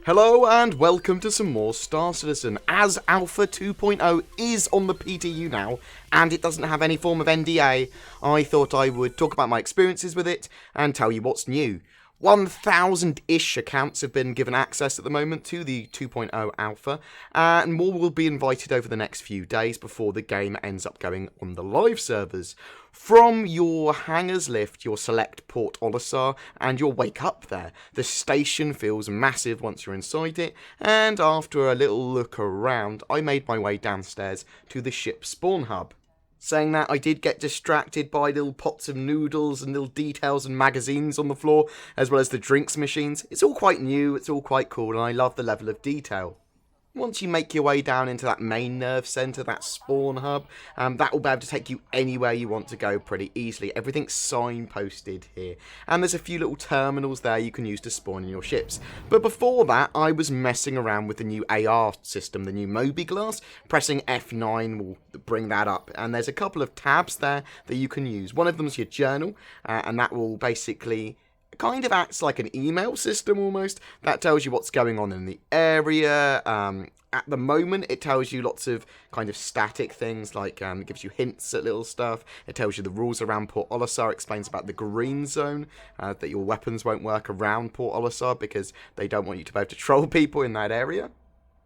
Hello and welcome to some more Star Citizen. As Alpha 2.0 is on the PTU now, and it doesn't have any form of NDA, I thought I would talk about my experiences with it and tell you what's new. 1,000-ish accounts have been given access at the moment to the 2.0 alpha, and more will be invited over the next few days before the game ends up going on the live servers. From your hangars lift, you'll select Port Olisar, and you'll wake up there. The station feels massive once you're inside it, and after a little look around, I made my way downstairs to the ship spawn hub. Saying that, I did get distracted by little pots of noodles and little details and magazines on the floor, as well as the drinks machines. It's all quite new, it's all quite cool, and I love the level of detail. Once you make your way down into that main nerve centre, that spawn hub, that will be able to take you anywhere you want to go pretty easily. Everything's signposted here. And there's a few little terminals there you can use to spawn in your ships. But before that, I was messing around with the new AR system, the new Mobi-Glas. Pressing F9 will bring that up. And there's a couple of tabs there that you can use. One of them is your journal, and that will basically kind of acts like an email system almost. That tells you what's going on in the area. At the moment, it tells you lots of kind of static things, like it gives you hints at little stuff. It tells you the rules around Port Olisar, explains about the green zone, that your weapons won't work around Port Olisar because they don't want you to be able to troll people in that area.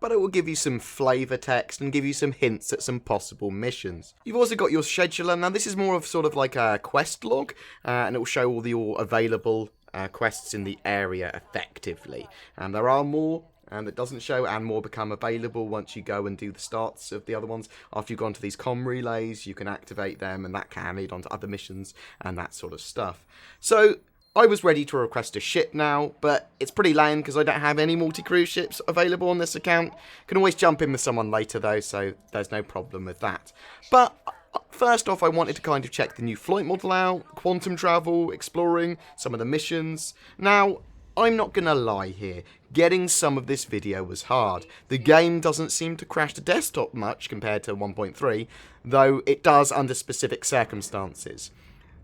But it will give you some flavour text and give you some hints at some possible missions. You've also got your scheduler. Now, this is more of sort of like a quest log, and it will show all your available quests in the area effectively. And there are more that doesn't show, and more become available once you go and do the starts of the other ones. After you've gone to these comm relays, you can activate them, and that can lead on to other missions and that sort of stuff. So I was ready to request a ship now, but it's pretty lame because I don't have any multi-crew ships available on this account. Can always jump in with someone later though, so there's no problem with that. But first off, I wanted to kind of check the new flight model out, quantum travel, exploring, some of the missions. Now, I'm not going to lie here, getting some of this video was hard. The game doesn't seem to crash to desktop much compared to 1.3, though it does under specific circumstances.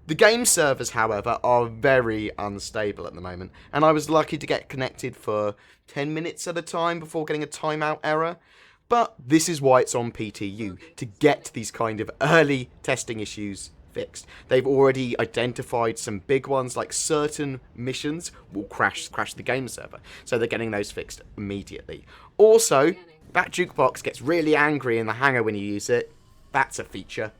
The game servers, however, are very unstable at the moment, and I was lucky to get connected for 10 minutes at a time before getting a timeout error. But this is why it's on PTU, to get these kind of early testing issues fixed. They've already identified some big ones, like certain missions will crash the game server, so they're getting those fixed immediately. Also, that jukebox gets really angry in the hangar when you use it. That's a feature.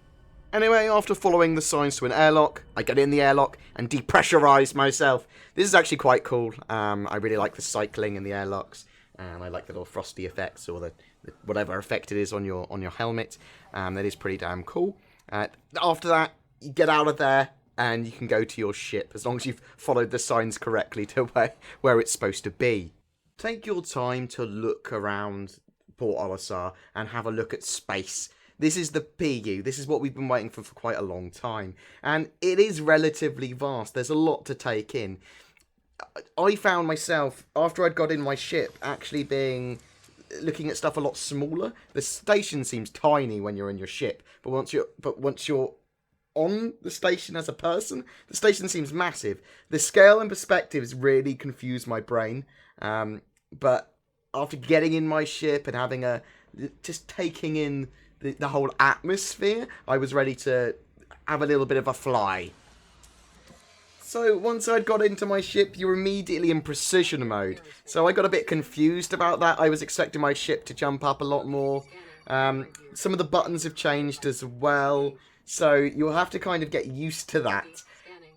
Anyway, after following the signs to an airlock, I get in the airlock and depressurize myself. This is actually quite cool. I really like the cycling in the airlocks, and I like the little frosty effects, or the whatever effect it is on your helmet. That is pretty damn cool. After that, you get out of there and you can go to your ship, as long as you've followed the signs correctly to where it's supposed to be. Take your time to look around Port Olisar and have a look at space. This is the PU. This is what we've been waiting for quite a long time. And it is relatively vast. There's a lot to take in. I found myself, after I'd got in my ship, actually looking at stuff a lot smaller. The station seems tiny when you're in your ship, but once you're on the station as a person, the station seems massive. The scale and perspectives really confuse my brain. But after getting in my ship and just taking in the whole atmosphere, I was ready to have a little bit of a fly. So once I'd got into my ship, you're immediately in precision mode. So I got a bit confused about that. I was expecting my ship to jump up a lot more. Some of the buttons have changed as well. So you'll have to kind of get used to that.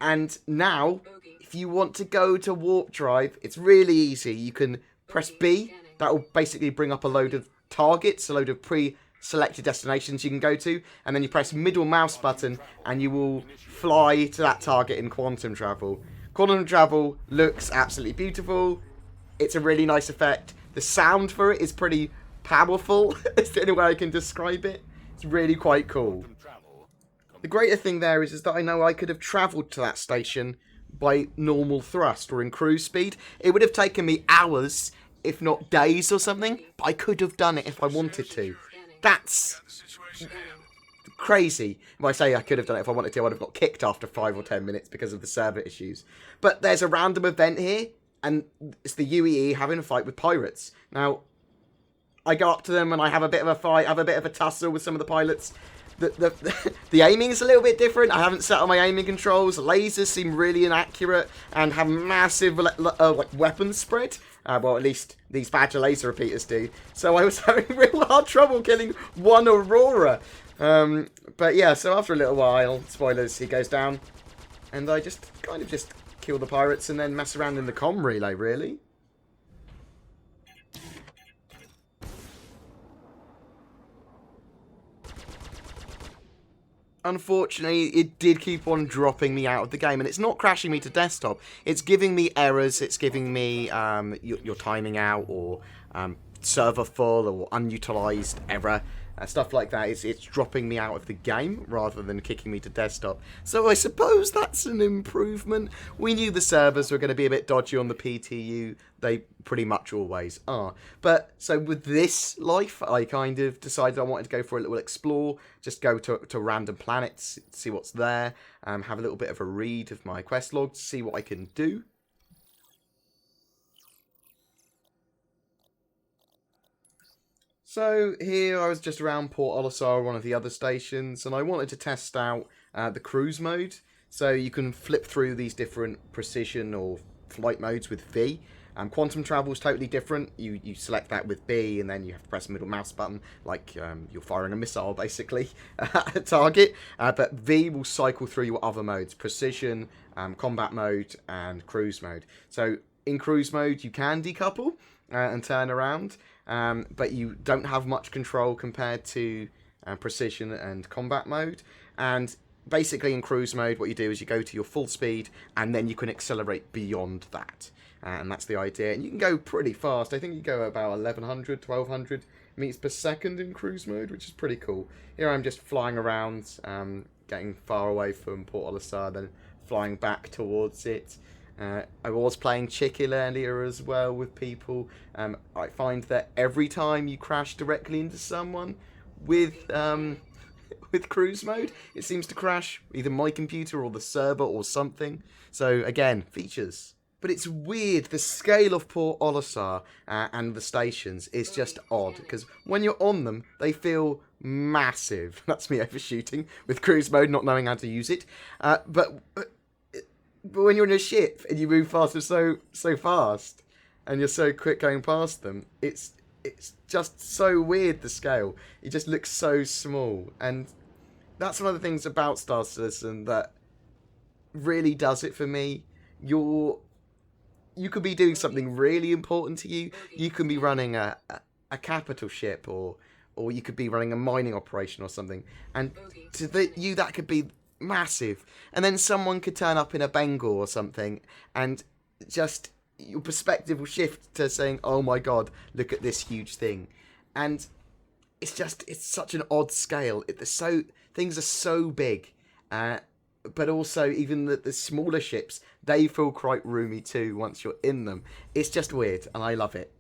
And now, if you want to go to warp drive, it's really easy. You can press B. That will basically bring up a load of targets, a load of pre-selected destinations you can go to, and then you press middle mouse button and you will fly to that target in quantum travel. Quantum travel looks absolutely beautiful. It's a really nice effect. The sound for it is pretty powerful. It's the only way I can describe it. It's really quite cool. The greater thing there is that I know I could have travelled to that station by normal thrust or in cruise speed. It would have taken me hours, if not days or something, but I could have done it if I wanted to. That's crazy. If I say I could have done it if I wanted to, I would have got kicked after 5 or 10 minutes because of the server issues. But there's a random event here. and it's the UEE having a fight with pirates. Now, I go up to them and I have a bit of a fight, have a bit of a tussle with some of the pilots. The aiming is a little bit different. I haven't set on my aiming controls. Lasers seem really inaccurate and have massive like weapon spread. Well, at least these Badger laser repeaters do. So I was having real hard trouble killing one Aurora. But yeah, so after a little while, spoilers, he goes down. And I just kind of just kill the pirates and then mess around in the comm relay, really. Unfortunately, it did keep on dropping me out of the game, and it's not crashing me to desktop. It's giving me errors. It's giving me your timing out, or server full, or unutilized error, stuff like that. It's dropping me out of the game rather than kicking me to desktop. So I suppose that's an improvement. We knew the servers were going to be a bit dodgy on the PTU. They pretty much always are. But so with this life, I kind of decided I wanted to go for a little explore, just go to random planets, see what's there, have a little bit of a read of my quest logs, see what I can do. So here I was just around Port Olisar, one of the other stations, and I wanted to test out the cruise mode. So you can flip through these different precision or flight modes with V. Quantum travel is totally different. You select that with B, and then you have to press the middle mouse button, like you're firing a missile, basically, at a target. But V will cycle through your other modes: precision, combat mode, and cruise mode. So in cruise mode, you can decouple and turn around, but you don't have much control compared to precision and combat mode. And basically in cruise mode, what you do is you go to your full speed, and then you can accelerate beyond that. And that's the idea. And you can go pretty fast. I think you go about 1100, 1200 meters per second in cruise mode, which is pretty cool. Here I'm just flying around, getting far away from Port Olisar, then flying back towards it. I was playing Chicken earlier as well with people. I find that every time you crash directly into someone with cruise mode, it seems to crash either my computer or the server or something. So again, features. But it's weird, the scale of Port Olisar and the stations is just odd, because when you're on them, they feel massive. That's me overshooting with cruise mode, not knowing how to use it. But when you're in a ship and you move faster so fast, and you're so quick going past them, it's just so weird, the scale. It just looks so small. And that's one of the things about Star Citizen that really does it for me. You could be doing something really important to you. You can be running a capital ship, or you could be running a mining operation or something. And to you, that could be massive. And then someone could turn up in a Bengal or something, and just your perspective will shift to saying, oh my god, look at this huge thing. And it's such an odd scale. Things are so big. But also, even the smaller ships, they feel quite roomy too once you're in them. It's just weird, and I love it.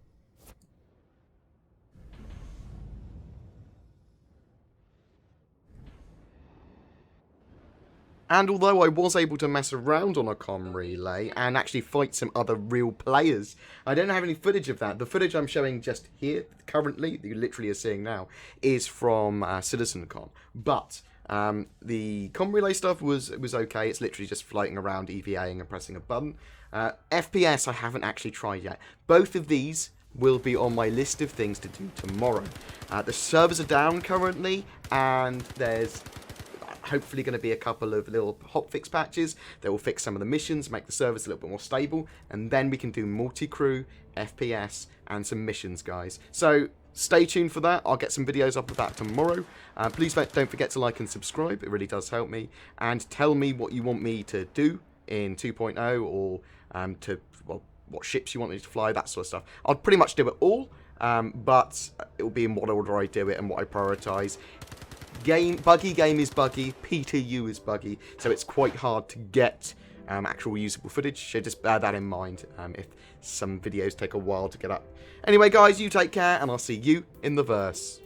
And although I was able to mess around on a comm relay and actually fight some other real players, I don't have any footage of that. The footage I'm showing just here, currently, that you literally are seeing now, is from CitizenCon. But the comm relay stuff was okay. It's literally just flying around, EVAing and pressing a button. FPS I haven't actually tried yet. Both of these will be on my list of things to do tomorrow. The servers are down currently, and there's hopefully going to be a couple of little hotfix patches that will fix some of the missions, make the servers a little bit more stable, and then we can do multi-crew, FPS, and some missions, guys. So stay tuned for that. I'll get some videos up of that tomorrow. Please don't forget to like and subscribe. It really does help me. And tell me what you want me to do in 2.0, or what ships you want me to fly, that sort of stuff. I'll pretty much do it all, but it will be in what order I do it and what I prioritize. Buggy game is buggy, PTU is buggy, so it's quite hard to get actual usable footage, so just bear that in mind if some videos take a while to get up. Anyway guys, you take care, and I'll see you in the verse.